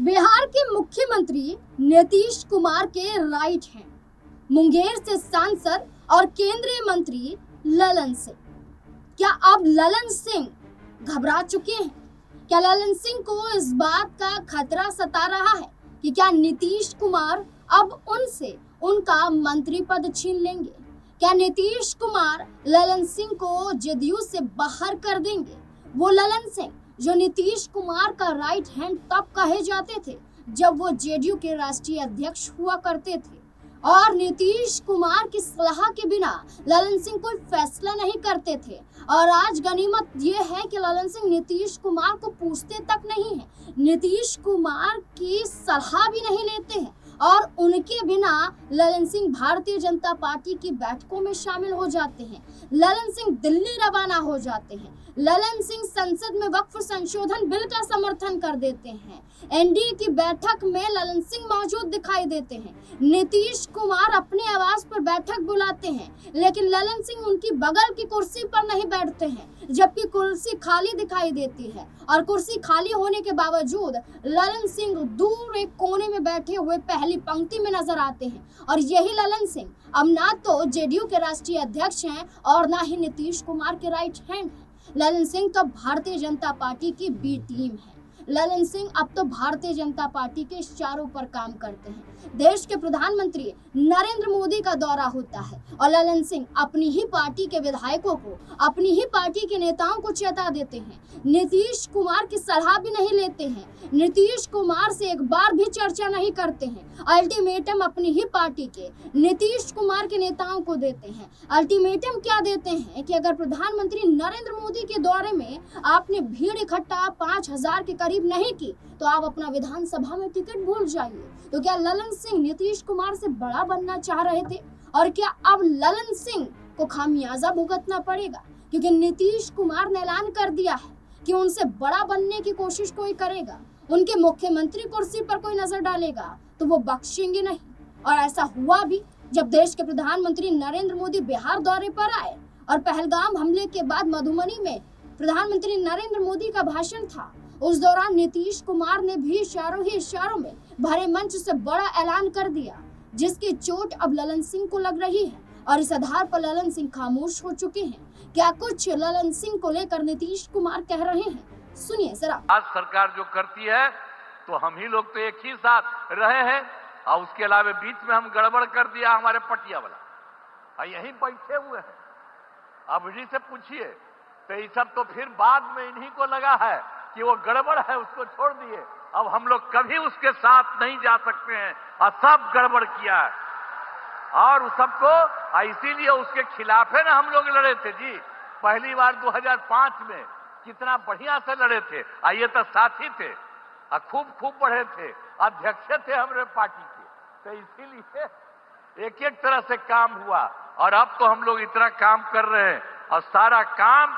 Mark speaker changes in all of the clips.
Speaker 1: बिहार के मुख्यमंत्री नीतीश कुमार के राइट हैंड, मुंगेर से सांसद और केंद्रीय मंत्री ललन सिंह। क्या अब ललन सिंह घबरा चुके हैं? क्या ललन सिंह को इस बात का खतरा सता रहा है कि क्या नीतीश कुमार अब उनसे उनका मंत्री पद छीन लेंगे? क्या नीतीश कुमार ललन सिंह को जदयू से बाहर कर देंगे? वो ललन सिंह जो नीतीश कुमार का राइट हैंड तब कहे जाते थे जब वो जेडीयू के राष्ट्रीय अध्यक्ष हुआ करते थे और नीतीश कुमार की सलाह के बिना ललन सिंह कोई फैसला नहीं करते थे। और आज गनीमत ये है कि ललन सिंह नीतीश कुमार को पूछते तक नहीं है, नीतीश कुमार की सलाह भी नहीं लेते हैं और उनके बिना ललन सिंह भारतीय जनता पार्टी की बैठकों में शामिल हो जाते हैं। ललन सिंह दिल्ली रवाना हो जाते हैं। ललन सिंह संसद में वक्फ संशोधन बिल का समर्थन कर देते हैं। एनडीए की बैठक में ललन सिंह मौजूद दिखाई देते हैं। नीतीश कुमार अपने आवास पर बैठक बुलाते हैं, लेकिन ललन सिंह उनकी बगल की कुर्सी पर नहीं बैठते हैं, जबकि कुर्सी खाली दिखाई देती है। और कुर्सी खाली होने के बावजूद ललन सिंह दूर एक कोने में बैठे हुए पहली पंक्ति में नजर आते हैं। और यही ललन सिंह अब ना तो जेडीयू के राष्ट्रीय अध्यक्ष हैं और ना ही नीतीश कुमार के राइट हैंड हैं। ललन सिंह तो भारतीय जनता पार्टी की बी टीम है। ललन सिंह अब तो भारतीय जनता पार्टी के इशारों पर काम करते हैं। देश के प्रधानमंत्री नरेंद्र मोदी का दौरा होता है और ललन सिंह अपनी ही पार्टी के विधायकों को, अपनी ही पार्टी के नेताओं को चेता देते हैं। नीतीश कुमार की सलाह भी नहीं लेते हैं, नीतीश कुमार से एक बार भी चर्चा नहीं करते हैं। अल्टीमेटम अपनी ही पार्टी के नीतीश कुमार के नेताओं को देते हैं। अल्टीमेटम क्या देते हैं कि अगर प्रधानमंत्री नरेंद्र मोदी के दौरे में आपने भीड़ इकट्ठा 5000 के करीब नहीं की तो आप अपना विधानसभा में टिकट भूल जाइए। तो क्या ललन सिंह नीतीश कुमार से बड़ा बनना चाह रहे थे? और क्या अब ललन सिंह को खामियाजा भुगतना पड़ेगा? क्योंकि नीतीश कुमार ने ऐलान कर दिया है कि उनसे बड़ा बनने की कोशिश कोई करेगा, उनके मुख्यमंत्री कुर्सी पर कोई नजर डालेगा तो वो बख्शेंगे नहीं। और ऐसा हुआ भी जब देश के प्रधानमंत्री नरेंद्र मोदी बिहार दौरे पर आए और पहलगाम हमले के बाद मधुबनी में प्रधानमंत्री नरेंद्र मोदी का भाषण था। उस दौरान नीतीश कुमार ने भी इशारों में भरे मंच से बड़ा ऐलान कर दिया, जिसकी चोट अब ललन सिंह को लग रही है और इस आधार पर ललन सिंह खामोश हो चुके हैं। क्या कुछ ललन सिंह को लेकर नीतीश कुमार कह रहे हैं, सुनिए जरा।
Speaker 2: आज सरकार जो करती है तो हम ही लोग तो एक ही साथ रहे हैं और उसके अलावा बीच में हम गड़बड़ कर दिया हमारे पटिया वाला यहीं बैठे हुए हैं। अब इन्हीं से पूछिए तो ये सब तो फिर बाद में इन्हीं को लगा है कि वो गड़बड़ है, उसको छोड़ दिए। अब हम लोग कभी उसके साथ नहीं जा सकते हैं और सब गड़बड़ किया है और उस सबको इसीलिए उसके खिलाफ है ना हम लोग लड़े थे जी। पहली बार 2005 में कितना बढ़िया से लड़े थे। ये तो साथी थे, खूब बढ़े थे, अध्यक्ष थे हमारे पार्टी के। तो इसीलिए एक एक तरह से काम हुआ और अब तो हम लोग इतना काम कर रहे हैं और सारा काम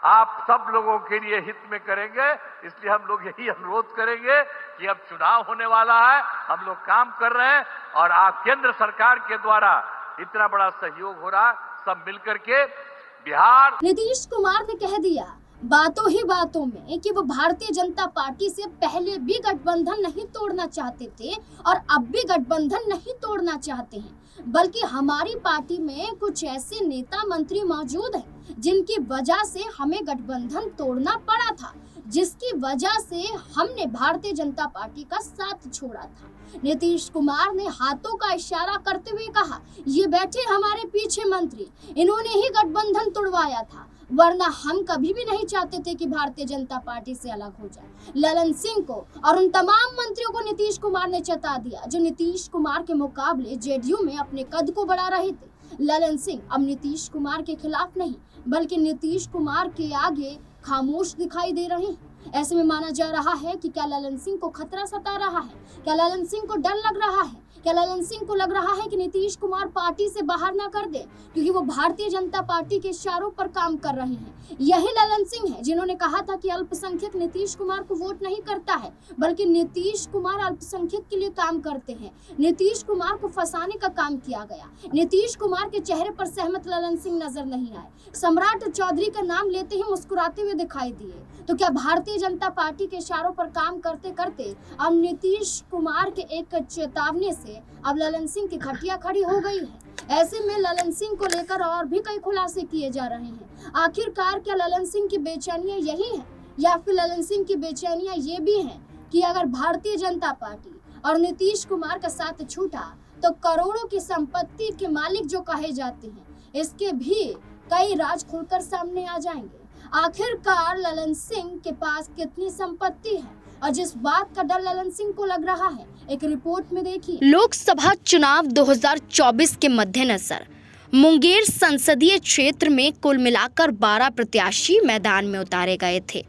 Speaker 2: आप सब लोगों के लिए हित में करेंगे। इसलिए हम लोग यही अनुरोध करेंगे कि अब चुनाव होने वाला है, हम लोग काम कर रहे हैं और आप केंद्र सरकार के द्वारा इतना बड़ा सहयोग हो रहा, सब मिलकर के बिहार।
Speaker 1: नीतीश कुमार ने कह दिया बातों ही बातों में कि वो भारतीय जनता पार्टी से पहले भी गठबंधन नहीं तोड़ना चाहते थे और अब भी गठबंधन नहीं तोड़ना चाहते हैं, बल्कि हमारी पार्टी में कुछ ऐसे नेता मंत्री मौजूद हैं जिनकी वजह से हमें गठबंधन तोड़ना पड़ा था, जिसकी वजह से हमने भारतीय जनता पार्टी का साथ छोड़ा था। नीतीश कुमार ने हाथों का इशारा करते हुए कहा, ये बैठे हमारे पीछे मंत्री, इन्होंने ही गठबंधन तोड़वाया था, वरना हम कभी भी नहीं चाहते थे कि भारतीय जनता पार्टी से अलग हो जाए। ललन सिंह को और उन तमाम मंत्रियों को नीतीश कुमार ने चेता दिया जो नीतीश कुमार के मुकाबले जेडीयू में अपने कद को बढ़ा रहे थे। ललन सिंह अब नीतीश कुमार के खिलाफ नहीं बल्कि नीतीश कुमार के आगे खामोश दिखाई दे रहे हैं। ऐसे में माना जा रहा है कि क्या ललन सिंह को खतरा सता रहा है? क्या ललन सिंह को डर लग रहा है? क्या ललन सिंह को लग रहा है कि नीतीश कुमार पार्टी से बाहर ना कर दे, क्योंकि वो भारतीय जनता पार्टी के इशारों पर काम कर रहे हैं? यही ललन सिंह है जिन्होंने कहा था कि अल्पसंख्यक नीतीश कुमार को वोट नहीं करता है, बल्कि नीतीश कुमार अल्पसंख्यक के लिए काम करते हैं। नीतीश कुमार को फंसाने का काम किया गया। नीतीश कुमार के चेहरे पर सहमत ललन सिंह नजर नहीं आए। सम्राट चौधरी का नाम लेते ही मुस्कुराते हुए दिखाई दिए। तो क्या भारतीय भारतीय जनता पार्टी के इशारों पर काम करते करते अब नीतीश कुमार के एक चेतावनी से अब ललन सिंह की खटिया खड़ी हो गई है। ऐसे में ललन सिंह को लेकर और भी कई खुलासे किए जा रहे हैं। आखिरकार क्या ललन सिंह की बेचैनियां यही है या फिर ललन सिंह की बेचैनियां ये भी हैं कि अगर भारतीय जनता पार्टी और नीतीश कुमार का साथ छूटा तो करोड़ों की संपत्ति के मालिक जो कहे जाते हैं इसके भी कई राज खुलकर सामने आ जाएंगे। आखिरकार ललन सिंह के पास कितनी संपत्ति है और जिस बात का डर ललन सिंह को लग रहा है, एक रिपोर्ट में देखिए।
Speaker 3: लोकसभा चुनाव 2024 के मद्देनजर मुंगेर संसदीय क्षेत्र में कुल मिलाकर 12 प्रत्याशी मैदान में उतारे गए थे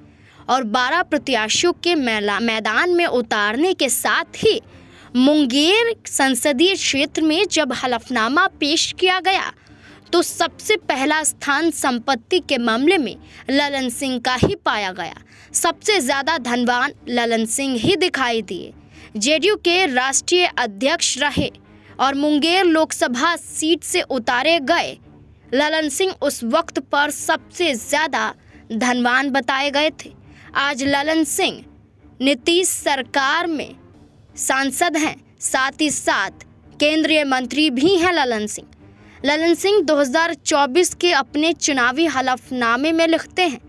Speaker 3: और 12 प्रत्याशियों के मैदान में उतारने के साथ ही मुंगेर संसदीय क्षेत्र में जब हलफनामा पेश किया गया तो सबसे पहला स्थान संपत्ति के मामले में ललन सिंह का ही पाया गया। सबसे ज़्यादा धनवान ललन सिंह ही दिखाई दिए। जेडीयू के राष्ट्रीय अध्यक्ष रहे और मुंगेर लोकसभा सीट से उतारे गए ललन सिंह उस वक्त पर सबसे ज़्यादा धनवान बताए गए थे। आज ललन सिंह नीतीश सरकार में सांसद हैं, साथ ही साथ केंद्रीय मंत्री भी हैं। ललन सिंह 2024 के अपने चुनावी हलफनामे में लिखते हैं।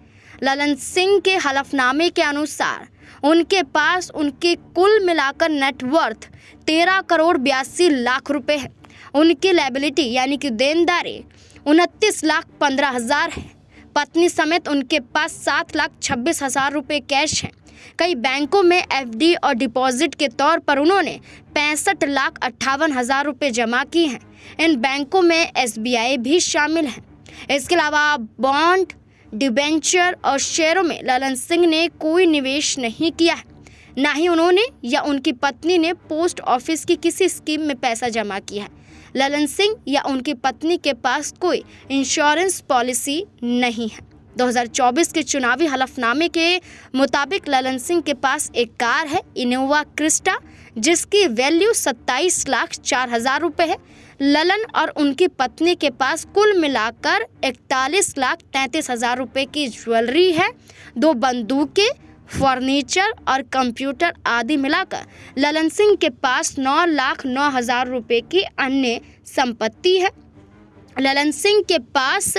Speaker 3: ललन सिंह के हलफनामे के अनुसार उनके पास उनके कुल मिलाकर नेटवर्थ 13 करोड़ 82 लाख रुपए है। उनकी लायबिलिटी यानी कि देनदारी 29,15,000 है। पत्नी समेत उनके पास 7,26,000 रुपए कैश हैं। कई बैंकों में एफडी और डिपॉजिट के तौर पर उन्होंने 65,58,000 रुपए जमा किए हैं। इन बैंकों में एसबीआई भी शामिल है। इसके अलावा बॉन्ड, डिबेंचर और शेयरों में ललन सिंह ने कोई निवेश नहीं किया है। ना ही उन्होंने या उनकी पत्नी ने पोस्ट ऑफिस की किसी स्कीम में पैसा जमा किया है। ललन सिंह या उनकी पत्नी के पास कोई इंश्योरेंस पॉलिसी नहीं है। 2024 के चुनावी हलफनामे के मुताबिक ललन सिंह के पास एक कार है, इनोवा क्रिस्टा, जिसकी वैल्यू 27,04,000 रुपए है। ललन और उनकी पत्नी के पास कुल मिलाकर 41,33,000 रुपए की ज्वेलरी है। 2 बंदूकें, फर्नीचर और कंप्यूटर आदि मिलाकर ललन सिंह के पास 9,09,000 रुपए की अन्य संपत्ति है। ललन सिंह के पास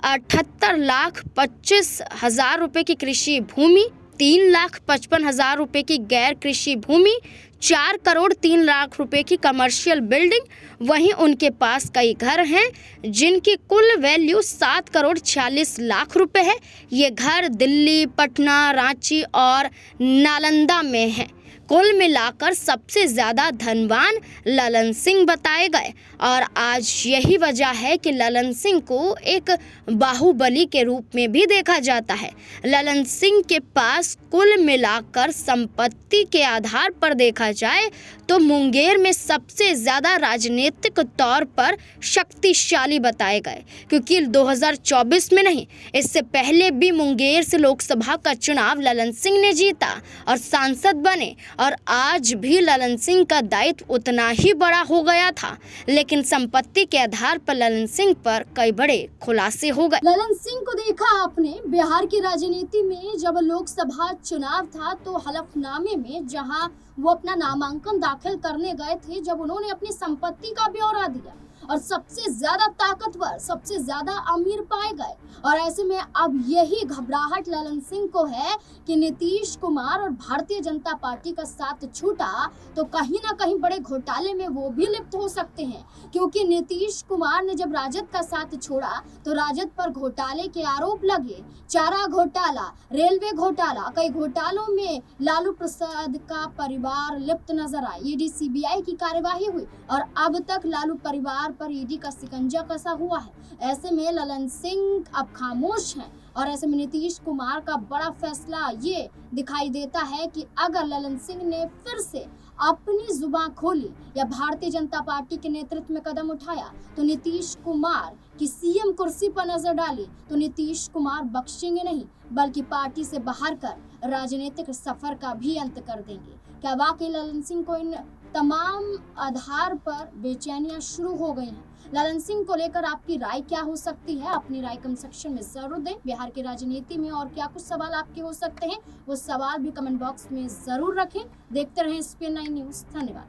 Speaker 3: 78,25,000 रुपए की कृषि भूमि, 3,55,000 रुपए की गैर कृषि भूमि, 4 करोड़ 3 लाख रुपए की कमर्शियल बिल्डिंग। वहीं उनके पास कई घर हैं जिनकी कुल वैल्यू 7 करोड़ 46 लाख रुपए है। ये घर दिल्ली, पटना, रांची और नालंदा में हैं। कुल मिलाकर सबसे ज़्यादा धनवान ललन सिंह बताए गए और आज यही वजह है कि ललन सिंह को एक बाहुबली के रूप में भी देखा जाता है। ललन सिंह के पास कुल मिलाकर संपत्ति के आधार पर देखा जाए तो मुंगेर में सबसे ज़्यादा राजनीतिक तौर पर शक्तिशाली बताए गए, क्योंकि 2024 में नहीं, इससे पहले भी मुंगेर से लोकसभा का चुनाव ललन सिंह ने जीता और सांसद बने और आज भी ललन सिंह का दायित्व उतना ही बड़ा हो गया था। लेकिन संपत्ति के आधार पर ललन सिंह पर कई बड़े खुलासे हो गए।
Speaker 1: ललन सिंह को देखा आपने बिहार की राजनीति में जब लोकसभा चुनाव था तो हलफनामे में जहां वो अपना नामांकन दाखिल करने गए थे, जब उन्होंने अपनी संपत्ति का ब्यौरा दिया और सबसे ज्यादा ताकतवर, सबसे ज्यादा अमीर पाए गए। और ऐसे में अब यही घबराहट ललन सिंह को है कि नीतीश कुमार और भारतीय जनता पार्टी का साथ छूटा तो कहीं ना कहीं बड़े घोटाले में वो भी लिप्त हो सकते हैं, क्योंकि नीतीश कुमार ने जब राजद का साथ छोड़ा तो राजद पर घोटाले के आरोप लगे। चारा घोटाला, रेलवे घोटाला, कई घोटालों में लालू प्रसाद का परिवार लिप्त नजर आया। ईडी सीबीआई की कार्यवाही हुई और अब तक लालू परिवार पर ईडी का शिकंजा कसा हुआ है। ऐसे में ललन सिंह अब खामोश हैं और ऐसे में नीतीश कुमार का बड़ा फैसला ये दिखाई देता है कि अगर ललन सिंह ने फिर से अपनी जुबान खोली या भारतीय जनता पार्टी के नेतृत्व में कदम उठाया तो नीतीश कुमार की सीएम कुर्सी पर नजर डाली तो नीतीश कुमार बख्शेंगे नहीं, बल्कि पार्टी से बाहर कर राजनीतिक सफर का भी अंत कर देंगे। क्या वाकई ललन सिंह को इन तमाम आधार पर बेचैनियां शुरू हो गई हैं? ललन सिंह को लेकर आपकी राय क्या हो सकती है? अपनी राय कमेंट सेक्शन में जरूर दें। बिहार की राजनीति में और क्या कुछ सवाल आपके हो सकते हैं, वो सवाल भी कमेंट बॉक्स में जरूर रखें। देखते रहें SPN9 न्यूज। धन्यवाद।